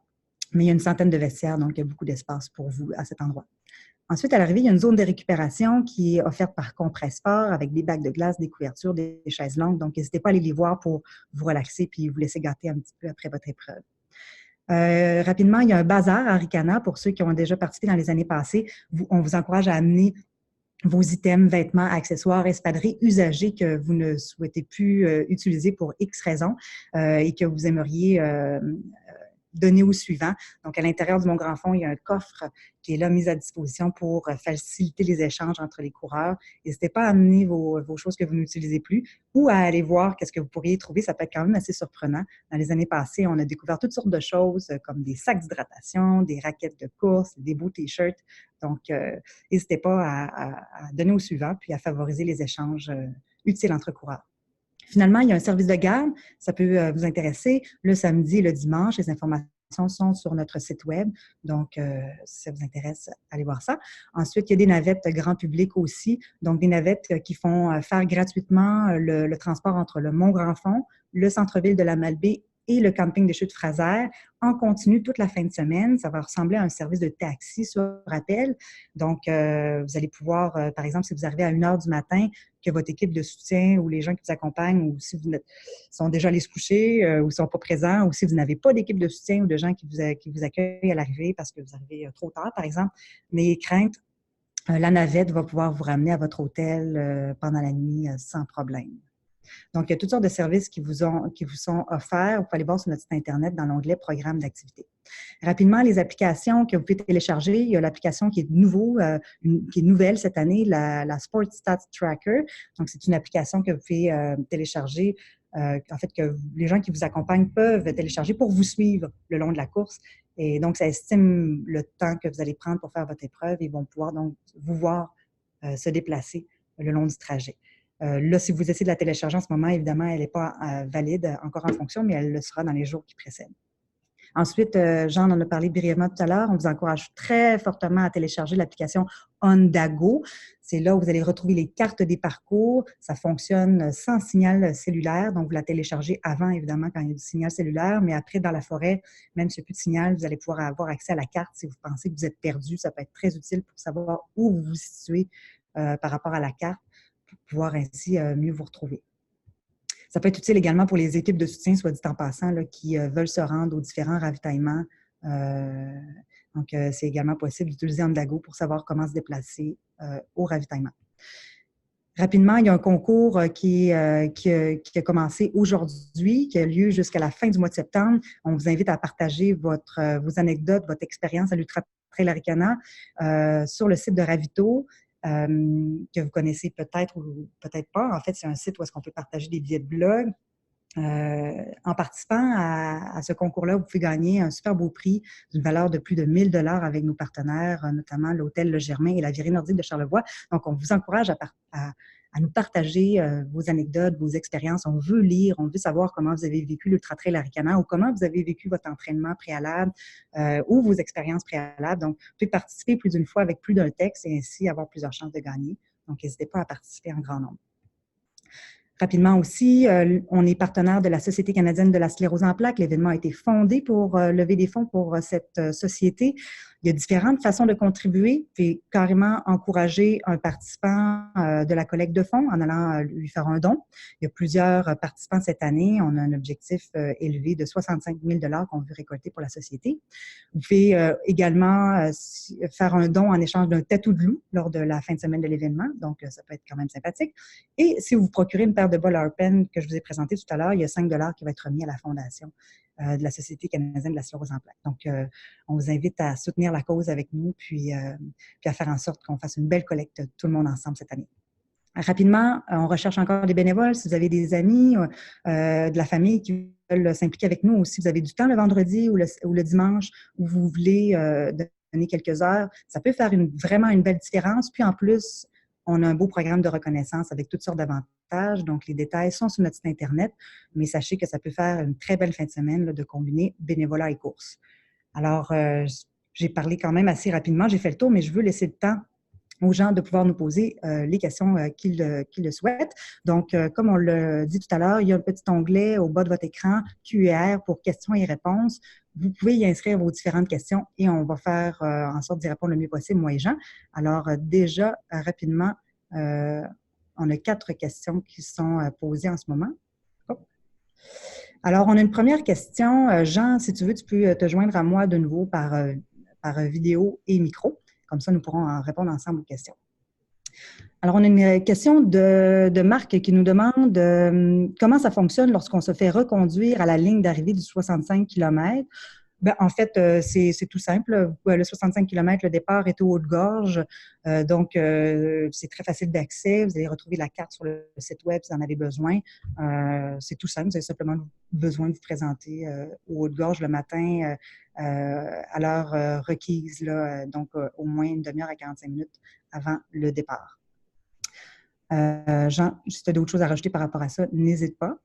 Mais il y a une centaine de vestiaires, donc il y a beaucoup d'espace pour vous à cet endroit. Ensuite, à l'arrivée, il y a une zone de récupération qui est offerte par Compressport avec des bacs de glace, des couvertures, des chaises longues. Donc, n'hésitez pas à aller les voir pour vous relaxer puis vous laisser gâter un petit peu après votre épreuve. Rapidement, il y a un bazar à Arikana pour ceux qui ont déjà participé dans les années passées. On vous encourage à amener vos items, vêtements, accessoires, espadrilles usagés que vous ne souhaitez plus utiliser pour X raisons et que vous aimeriez donner au suivant. Donc, à l'intérieur du Mont-Grand-Fond, il y a un coffre qui est là mis à disposition pour faciliter les échanges entre les coureurs. N'hésitez pas à amener vos choses que vous n'utilisez plus ou à aller voir qu'est-ce que vous pourriez trouver. Ça peut être quand même assez surprenant. Dans les années passées, on a découvert toutes sortes de choses comme des sacs d'hydratation, des raquettes de course, des beaux T-shirts. Donc, n'hésitez pas à donner au suivant puis à favoriser les échanges utiles entre coureurs. Finalement, il y a un service de garde, ça peut vous intéresser, le samedi et le dimanche. Les informations sont sur notre site web. Donc, si ça vous intéresse, allez voir ça. Ensuite, il y a des navettes grand public aussi. Donc, des navettes qui font faire gratuitement le transport entre le Mont-Grand-Fond, le centre-ville de la Malbaie et le camping des Chutes-Fraser en continu toute la fin de semaine. Ça va ressembler à un service de taxi sur appel. Donc, vous allez pouvoir, par exemple, si vous arrivez à 1 heure du matin, que votre équipe de soutien ou les gens qui vous accompagnent, ou si vous sont déjà allés se coucher ou ne sont pas présents, ou si vous n'avez pas d'équipe de soutien ou de gens qui vous accueillent à l'arrivée parce que vous arrivez trop tard, par exemple, n'ayez crainte, la navette va pouvoir vous ramener à votre hôtel pendant la nuit sans problème. Donc, il y a toutes sortes de services qui vous sont offerts. Vous pouvez aller voir sur notre site Internet dans l'onglet Programmes d'activité. Rapidement, les applications que vous pouvez télécharger, il y a l'application qui est qui est nouvelle cette année, la Sport Stats Tracker. Donc, c'est une application que vous pouvez télécharger, en fait, que les gens qui vous accompagnent peuvent télécharger pour vous suivre le long de la course. Et donc, ça estime le temps que vous allez prendre pour faire votre épreuve et ils vont pouvoir donc vous voir se déplacer le long du trajet. Là, si vous essayez de la télécharger en ce moment, évidemment, elle n'est pas valide encore en fonction, mais elle le sera dans les jours qui précèdent. Ensuite, Jean en a parlé brièvement tout à l'heure. On vous encourage très fortement à télécharger l'application Ondago. C'est là où vous allez retrouver les cartes des parcours. Ça fonctionne sans signal cellulaire. Donc, vous la téléchargez avant, évidemment, quand il y a du signal cellulaire. Mais après, dans la forêt, même s'il n'y a plus de signal, vous allez pouvoir avoir accès à la carte si vous pensez que vous êtes perdu. Ça peut être très utile pour savoir où vous vous situez par rapport à la carte pour pouvoir ainsi mieux vous retrouver. Ça peut être utile également pour les équipes de soutien, soit dit en passant, là, qui veulent se rendre aux différents ravitaillements. Donc, c'est également possible d'utiliser Ondago pour savoir comment se déplacer au ravitaillement. Rapidement, il y a un concours qui a commencé aujourd'hui, qui a lieu jusqu'à la fin du mois de septembre. On vous invite à partager vos anecdotes, votre expérience à l'Ultra Trail Arikana sur le site de Ravito. Que vous connaissez peut-être ou peut-être pas. En fait, c'est un site où est-ce qu'on peut partager des billets de blog. En participant à ce concours-là, vous pouvez gagner un super beau prix d'une valeur de plus de 1 000 $ avec nos partenaires, notamment l'Hôtel Le Germain et la Virée Nordique de Charlevoix. Donc, on vous encourage à nous partager vos anecdotes, vos expériences. On veut lire, on veut savoir comment vous avez vécu l'Ultra Trail Arikana ou comment vous avez vécu votre entraînement préalable ou vos expériences préalables. Donc, vous pouvez participer plus d'une fois avec plus d'un texte et ainsi avoir plusieurs chances de gagner. Donc, n'hésitez pas à participer en grand nombre. Rapidement aussi, on est partenaire de la Société canadienne de la sclérose en plaques. L'événement a été fondé pour lever des fonds pour cette société. Il y a différentes façons de contribuer. Vous pouvez carrément encourager un participant de la collecte de fonds en allant lui faire un don. Il y a plusieurs participants cette année. On a un objectif élevé de 65 000 $ qu'on veut récolter pour la société. Vous pouvez également faire un don en échange d'un tatou de loup lors de la fin de semaine de l'événement. Donc, ça peut être quand même sympathique. Et si vous procurez une paire de bas Larpen que je vous ai présenté tout à l'heure, il y a 5 $ qui va être remis à la fondation de la Société canadienne de la sclérose en plaques. Donc, on vous invite à soutenir la cause avec nous puis à faire en sorte qu'on fasse une belle collecte tout le monde ensemble cette année. Rapidement, on recherche encore des bénévoles. Si vous avez des amis, de la famille qui veulent s'impliquer avec nous ou si vous avez du temps le vendredi ou le dimanche où vous voulez donner quelques heures, ça peut faire vraiment une belle différence. Puis en plus, on a un beau programme de reconnaissance avec toutes sortes d'avantages. Donc, les détails sont sur notre site Internet, mais sachez que ça peut faire une très belle fin de semaine là, de combiner bénévolat et course. Alors, j'ai parlé quand même assez rapidement, j'ai fait le tour, mais je veux laisser le temps aux gens de pouvoir nous poser les questions qu'ils le souhaitent. Donc, comme on l'a dit tout à l'heure, il y a un petit onglet au bas de votre écran, QR, pour questions et réponses. Vous pouvez y inscrire vos différentes questions et on va faire en sorte d'y répondre le mieux possible, moi et Jean. Alors, déjà, rapidement, on a 4 questions qui sont posées en ce moment. Hop. Alors, on a une première question. Jean, si tu veux, tu peux te joindre à moi de nouveau par vidéo et micro. Comme ça, nous pourrons en répondre ensemble aux questions. Alors, on a une question de Marc qui nous demande comment ça fonctionne lorsqu'on se fait reconduire à la ligne d'arrivée du 65 km. Ben, en fait, c'est tout simple. Le 65 km, le départ est au Haut-de-Gorge. Donc, c'est très facile d'accès. Vous allez retrouver la carte sur le site web si vous en avez besoin. C'est tout simple. Vous avez simplement besoin de vous présenter au Haut-de-Gorge le matin à l'heure requise, là, donc au moins une demi-heure à 45 minutes avant le départ. Jean, si tu as d'autres choses à rajouter par rapport à ça, n'hésite pas.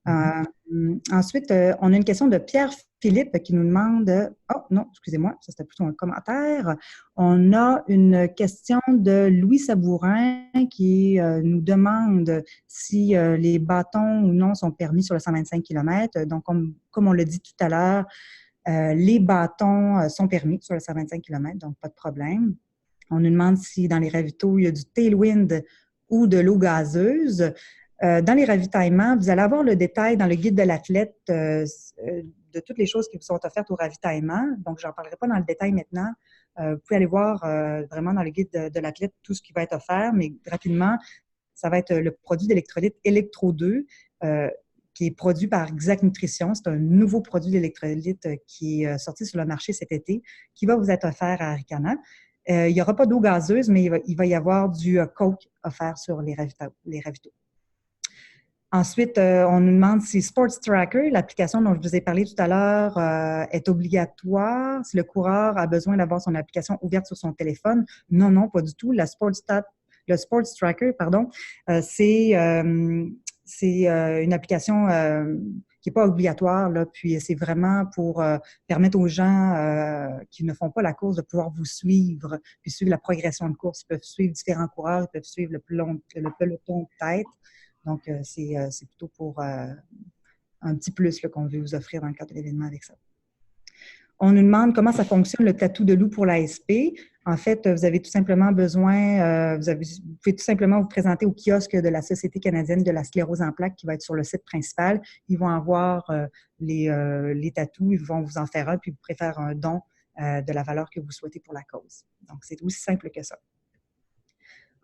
Ensuite, on a une question de Pierre-Philippe qui nous demande... Oh non, excusez-moi, ça c'était plutôt un commentaire. On a une question de Louis Sabourin qui nous demande si les bâtons ou non sont permis sur le 125 km. Donc, comme on l'a dit tout à l'heure, les bâtons sont permis sur le 125 km, donc pas de problème. On nous demande si dans les ravitaux, il y a du tailwind ou de l'eau gazeuse. Dans les ravitaillements, vous allez avoir le détail dans le guide de l'athlète de toutes les choses qui vous sont offertes au ravitaillement. Donc, je n'en parlerai pas dans le détail maintenant. Vous pouvez aller voir vraiment dans le guide de l'athlète tout ce qui va être offert, mais rapidement, ça va être le produit d'électrolyte Electro 2 qui est produit par Exact Nutrition. C'est un nouveau produit d'électrolyte qui est sorti sur le marché cet été, qui va vous être offert à Arikana. Il n'y aura pas d'eau gazeuse, mais il va y avoir du Coke offert sur les ravitaux. Ensuite, on nous demande si Sports Tracker, l'application dont je vous ai parlé tout à l'heure, est obligatoire, si le coureur a besoin d'avoir son application ouverte sur son téléphone. Non, non, pas du tout. Le Sports Tracker, pardon, c'est une application qui n'est pas obligatoire, là, puis c'est vraiment pour permettre aux gens qui ne font pas la course de pouvoir vous suivre, puis suivre la progression de course. Ils peuvent suivre différents coureurs, ils peuvent suivre le peloton de tête. Donc, c'est plutôt pour un petit plus qu'on veut vous offrir dans le cadre de l'événement avec ça. On nous demande comment ça fonctionne le tatou de loup pour l'ASP. En fait, vous avez tout simplement besoin, vous pouvez tout simplement vous présenter au kiosque de la Société canadienne de la sclérose en plaques qui va être sur le site principal. Ils vont avoir les tatous, ils vont vous en faire un, puis vous pourrez faire un don de la valeur que vous souhaitez pour la cause. Donc, c'est aussi simple que ça.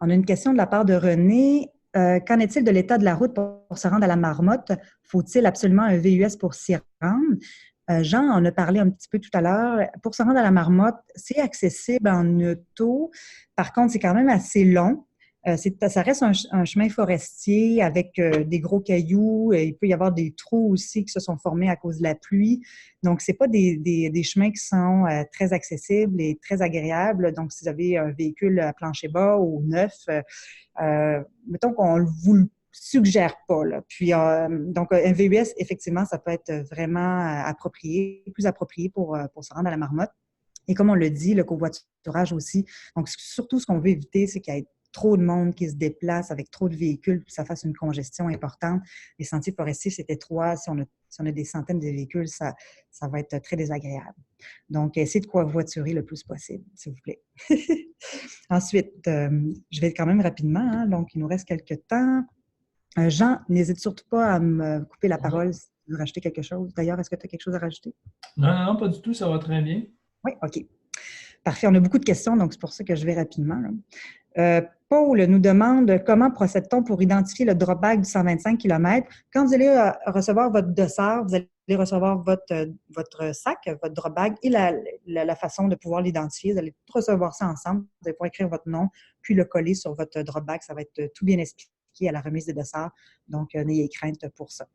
On a une question de la part de René. Qu'en est-il de l'état de la route pour se rendre à la Marmotte? Faut-il absolument un VUS pour s'y rendre? Jean en a parlé un petit peu tout à l'heure. Pour se rendre à la Marmotte, c'est accessible en auto. Par contre, c'est quand même assez long. Ça reste un chemin forestier avec des gros cailloux. Il peut y avoir des trous aussi qui se sont formés à cause de la pluie. Donc, ce n'est pas des chemins qui sont très accessibles et très agréables. Donc, si vous avez un véhicule à plancher bas ou neuf, mettons qu'on vous le suggère pas. Là. Puis, donc, un VUS, effectivement, ça peut être vraiment plus approprié pour se rendre à la Marmotte. Et comme on le dit, le covoiturage aussi. Donc, surtout, ce qu'on veut éviter, c'est qu'il y ait trop de monde qui se déplace avec trop de véhicules, puis ça fasse une congestion importante. Les sentiers forestiers, c'est étroit. Si on a des centaines de véhicules, ça va être très désagréable. Donc, essayez de covoiturer le plus possible, s'il vous plaît. Ensuite, je vais quand même rapidement, hein, donc il nous reste quelques temps. Jean, n'hésite surtout pas à me couper la parole si tu veux rajouter quelque chose. D'ailleurs, est-ce que tu as quelque chose à rajouter? Non, pas du tout, ça va très bien. Oui, OK. Parfait, on a beaucoup de questions, donc c'est pour ça que je vais rapidement. Paul nous demande comment procède-t-on pour identifier le drop bag du 125 km. Quand vous allez recevoir votre dossard, vous allez recevoir votre sac, votre drop bag et la façon de pouvoir l'identifier. Vous allez tout recevoir ça ensemble. Vous allez pouvoir écrire votre nom, puis le coller sur votre drop bag. Ça va être tout bien expliqué à la remise des dossards. Donc, n'ayez crainte pour ça.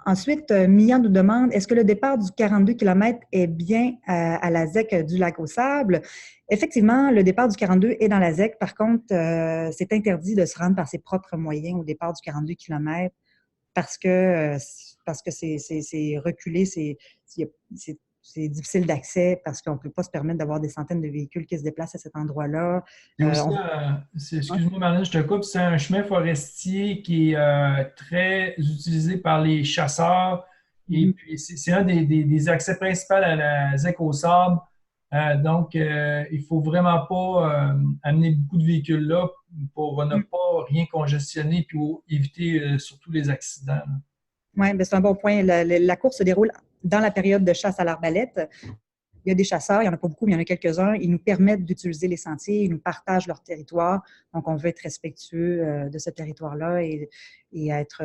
Ensuite, Mia nous demande, est-ce que le départ du 42 km est bien à la ZEC du Lac-aux-Sables? Effectivement, le départ du 42 est dans la ZEC. Par contre, c'est interdit de se rendre par ses propres moyens au départ du 42 km parce que c'est reculé, c'est difficile d'accès parce qu'on ne peut pas se permettre d'avoir des centaines de véhicules qui se déplacent à cet endroit-là. Excuse-moi, Marlène, je te coupe. C'est un chemin forestier qui est très utilisé par les chasseurs. Et puis, c'est un des accès principaux à la ZEC au sable. Donc, il ne faut vraiment pas amener beaucoup de véhicules là pour ne pas rien congestionner et pour éviter surtout les accidents. Oui, c'est un bon point. La course se déroule dans la période de chasse à l'arbalète. Il y a des chasseurs, il n'y en a pas beaucoup, mais il y en a quelques-uns. Ils nous permettent d'utiliser les sentiers, ils nous partagent leur territoire. Donc, on veut être respectueux de ce territoire-là et être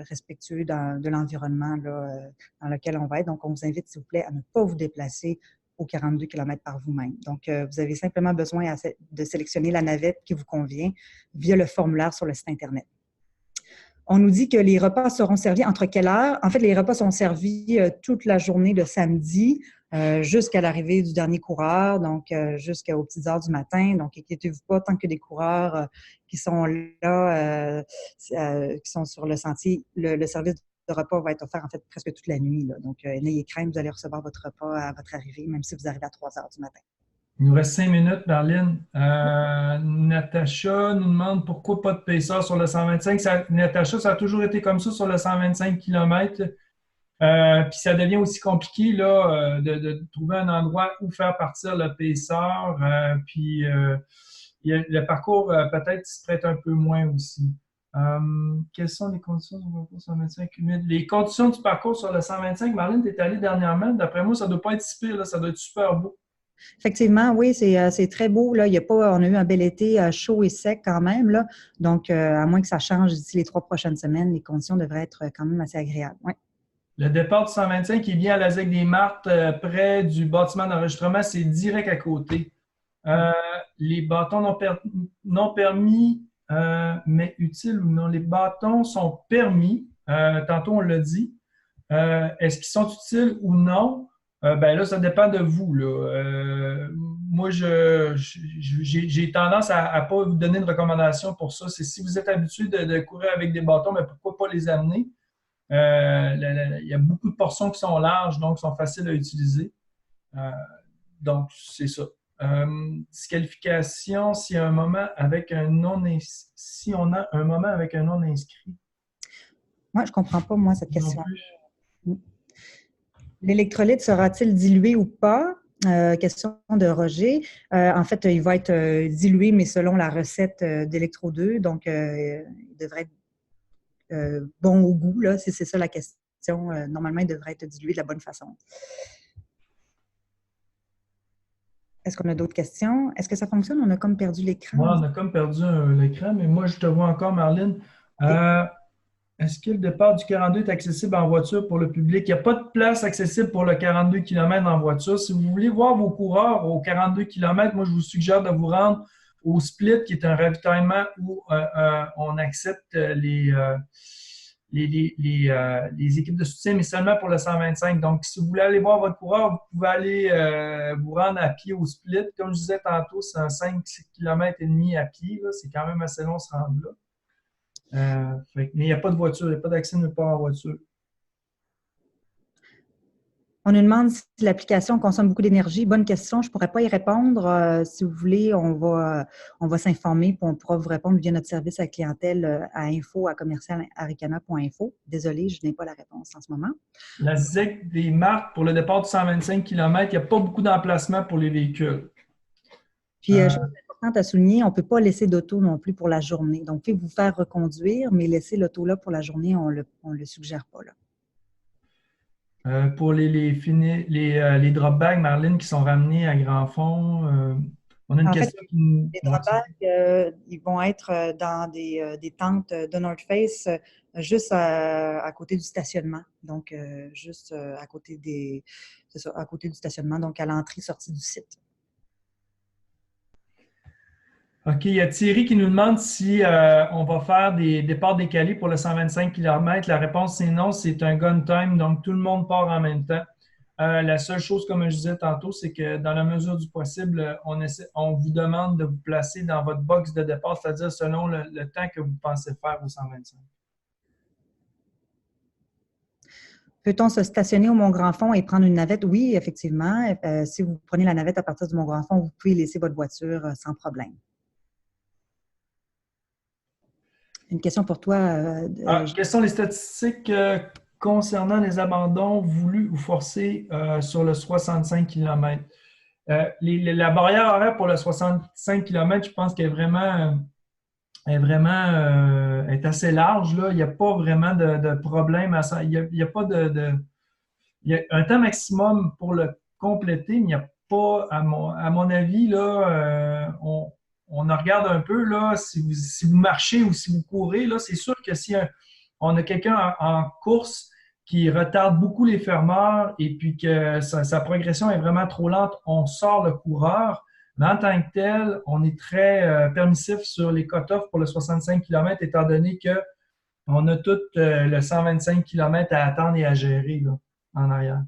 respectueux de l'environnement dans lequel on va être. Donc, on vous invite, s'il vous plaît, à ne pas vous déplacer aux 42 km par vous-même. Donc, vous avez simplement besoin de sélectionner la navette qui vous convient via le formulaire sur le site Internet. On nous dit que les repas seront servis entre quelle heure? En fait, les repas sont servis toute la journée de samedi jusqu'à l'arrivée du dernier coureur, donc jusqu'aux petites heures du matin. Donc, inquiétez-vous pas, tant que des coureurs qui sont là, qui sont sur le sentier, le service de repas va être offert en fait presque toute la nuit. Là. Donc, n'ayez crainte, vous allez recevoir votre repas à votre arrivée, même si vous arrivez à 3 heures du matin. Il nous reste 5 minutes, Marlène. Natacha nous demande pourquoi pas de paisseur sur le 125. Natacha, ça a toujours été comme ça sur le 125 km. Puis ça devient aussi compliqué là, de trouver un endroit où faire partir le paisseur. Le parcours peut-être se prête un peu moins aussi. Quelles sont les conditions du parcours 125? Les conditions du parcours sur le 125, Marlène, tu es allée dernièrement. D'après moi, ça ne doit pas être si pire, là, ça doit être super beau. Effectivement, oui, c'est très beau. Là. Il y a pas, on a eu un bel été chaud et sec quand même. Là. Donc, à moins que ça change d'ici les 3 prochaines semaines, les conditions devraient être quand même assez agréables. Ouais. Le départ du 125 qui est bien à la ZEC des Martes, près du bâtiment d'enregistrement, c'est direct à côté. Les bâtons non permis, mais utiles ou non. Les bâtons sont permis. Tantôt, on l'a dit. Est-ce qu'ils sont utiles ou non? Ben là, ça dépend de vous. Là. Moi, j'ai tendance à ne pas vous donner de recommandation pour ça. C'est si vous êtes habitué de courir avec des bâtons, mais pourquoi pas les amener? Il y a beaucoup de portions qui sont larges, donc qui sont faciles à utiliser. Donc, c'est ça. Disqualification si on a un moment avec un non inscrit. Moi, je ne comprends pas, moi, cette question. L'électrolyte sera-t-il dilué ou pas? Question de Roger. En fait, il va être dilué, mais selon la recette d'Electro 2. Donc, il devrait être bon au goût, là, si c'est ça la question. Normalement, il devrait être dilué de la bonne façon. Est-ce qu'on a d'autres questions? Est-ce que ça fonctionne? On a comme perdu l'écran. Oui, on a comme perdu l'écran, mais moi, je te vois encore, Marlène. Est-ce que le départ du 42 est accessible en voiture pour le public? Il n'y a pas de place accessible pour le 42 km en voiture. Si vous voulez voir vos coureurs au 42 km, moi, je vous suggère de vous rendre au Split, qui est un ravitaillement où on accepte les équipes de soutien, mais seulement pour le 125. Donc, si vous voulez aller voir votre coureur, vous pouvez aller vous rendre à pied au Split. Comme je disais tantôt, c'est un 5 km et demi à pied. C'est quand même assez long de se rendre là. Mais il n'y a pas de voiture, il n'y a pas d'accès nulle part en voiture. On nous demande si l'application consomme beaucoup d'énergie. Bonne question, je ne pourrais pas y répondre. Si vous voulez, on va s'informer et on pourra vous répondre via notre service à la clientèle à info@commercialaricana.info. Désolée, je n'ai pas la réponse en ce moment. La ZEC des Martes pour le départ du 125 km, il n'y a pas beaucoup d'emplacement pour les véhicules. Puis, chose importante à souligner, on ne peut pas laisser d'auto non plus pour la journée. Donc, vous pouvez vous faire reconduire, mais laisser l'auto là pour la journée, on ne le suggère pas. Là. Pour les drop bags, Marlène, qui sont ramenés à Grand Fond, on a une question qui nous... Les drop bags, ils vont être dans des tentes de North Face juste à côté du stationnement. Donc, juste à côté à côté du stationnement, donc à l'entrée-sortie du site. OK, il y a Thierry qui nous demande si on va faire des départs décalés pour le 125 km. La réponse, c'est non, c'est un gun time, donc tout le monde part en même temps. La seule chose, comme je disais tantôt, c'est que dans la mesure du possible, on vous demande de vous placer dans votre box de départ, c'est-à-dire selon le temps que vous pensez faire au 125. Peut-on se stationner au Mont-Grand-Fond et prendre une navette? Oui, effectivement. Si vous prenez la navette à partir du Mont-Grand-Fond, vous pouvez laisser votre voiture sans problème. Une question pour toi. Quelles sont les statistiques concernant les abandons voulus ou forcés sur le 65 km? La barrière horaire pour le 65 km, je pense qu'elle est assez large. Là. Il n'y a pas vraiment de problème à ça. Il y a un temps maximum pour le compléter, mais il n'y a pas, à mon avis, là, on en regarde un peu, là, si vous marchez ou si vous courez, là, c'est sûr que si on a quelqu'un en course qui retarde beaucoup les fermeurs et puis que sa progression est vraiment trop lente, on sort le coureur. Mais en tant que tel, on est très permissif sur les cut-offs pour le 65 km, étant donné que On a tout le 125 km à attendre et à gérer là, en arrière.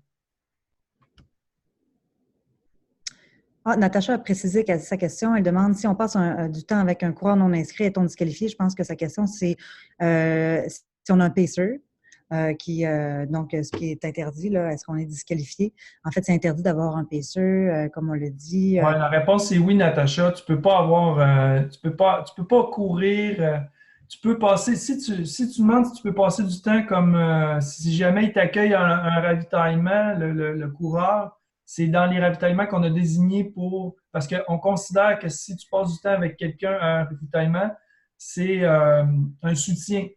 Ah, Natacha a précisé sa question. Elle demande si on passe du temps avec un coureur non inscrit, est-on disqualifié? Je pense que sa question, c'est si on a un pacer, donc ce qui est interdit, là, est-ce qu'on est disqualifié? En fait, c'est interdit d'avoir un pacer, comme on l'a dit. Ouais, la réponse c'est oui, Natacha. Tu peux pas avoir, tu peux pas courir. Tu peux passer, si tu demandes si tu peux passer du temps comme si jamais il t'accueille un ravitaillement, le coureur, c'est dans les ravitaillements qu'on a désignés pour, parce qu'on considère que si tu passes du temps avec quelqu'un à un ravitaillement, c'est un soutien.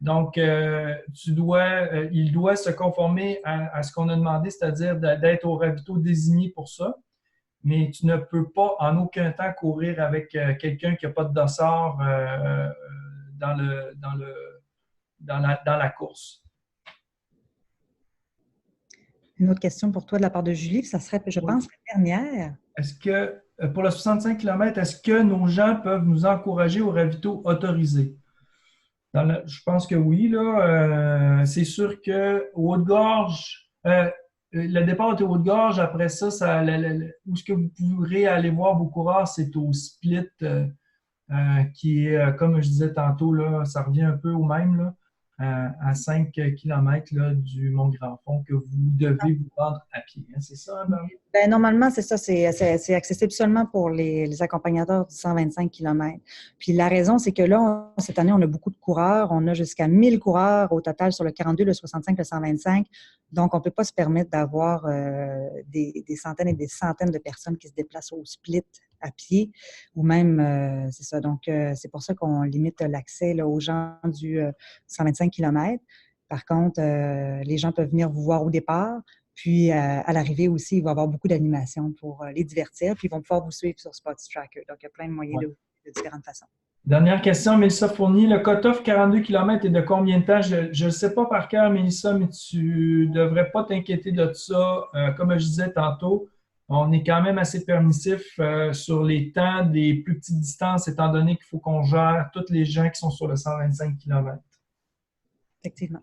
Donc, il doit se conformer à ce qu'on a demandé, c'est-à-dire d'être au ravito désigné pour ça, mais tu ne peux pas en aucun temps courir avec quelqu'un qui n'a pas de dossard dans, le, dans, le, dans la course. Une autre question pour toi de la part de Julie, ça serait, je pense, la dernière. Est-ce que, pour le 65 km, est-ce que nos gens peuvent nous encourager au ravito autorisé? Je pense que oui. Là, c'est sûr que Haute-Gorge, le départ est au Haute-Gorge. Après ça, où est-ce que vous pourrez aller voir vos coureurs, c'est au split qui est, comme je disais tantôt, là, ça revient un peu au même, là, à 5 km là, du Mont-Grand-Fond que vous devez vous rendre à pied. Hein, c'est ça, là? Ben, normalement, c'est ça, c'est accessible seulement pour les accompagnateurs du 125 km. Puis la raison, c'est que là, cette année, on a beaucoup de coureurs. On a jusqu'à 1000 coureurs au total sur le 42, le 65, le 125. Donc, on ne peut pas se permettre d'avoir des centaines et des centaines de personnes qui se déplacent au split à pied ou même, c'est ça. Donc, c'est pour ça qu'on limite l'accès là, aux gens du 125 km. Par contre, les gens peuvent venir vous voir au départ. Puis, à l'arrivée aussi, il va y avoir beaucoup d'animations pour les divertir. Puis, ils vont pouvoir vous suivre sur Spots Tracker. Donc, il y a plein de moyens de différentes façons. Dernière question, Mélissa Fournier. Le cut-off 42 km est de combien de temps? Je ne sais pas par cœur, Mélissa, mais tu ne devrais pas t'inquiéter de ça. Comme je disais tantôt, on est quand même assez permissif sur les temps des plus petites distances, étant donné qu'il faut qu'on gère tous les gens qui sont sur le 125 km. Effectivement.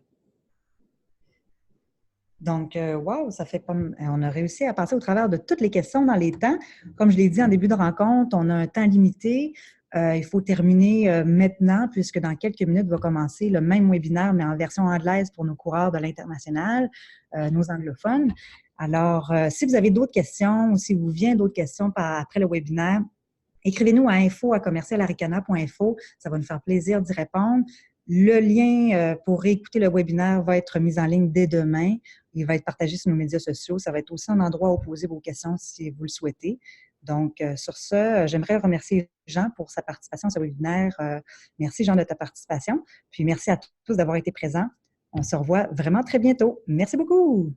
Donc, wow, ça fait pas. On a réussi à passer au travers de toutes les questions dans les temps. Comme je l'ai dit en début de rencontre, on a un temps limité. Il faut terminer maintenant, puisque dans quelques minutes va commencer le même webinaire, mais en version anglaise pour nos coureurs de l'international, nos anglophones. Alors, si vous avez d'autres questions ou si vous vient d'autres questions après le webinaire, écrivez-nous à info@commercialaricana.info. Ça va nous faire plaisir d'y répondre. Le lien pour réécouter le webinaire va être mis en ligne dès demain. Il va être partagé sur nos médias sociaux. Ça va être aussi un endroit où poser vos questions si vous le souhaitez. Donc, sur ce, j'aimerais remercier Jean pour sa participation à ce webinaire. Merci, Jean, de ta participation. Puis, merci à tous d'avoir été présents. On se revoit vraiment très bientôt. Merci beaucoup.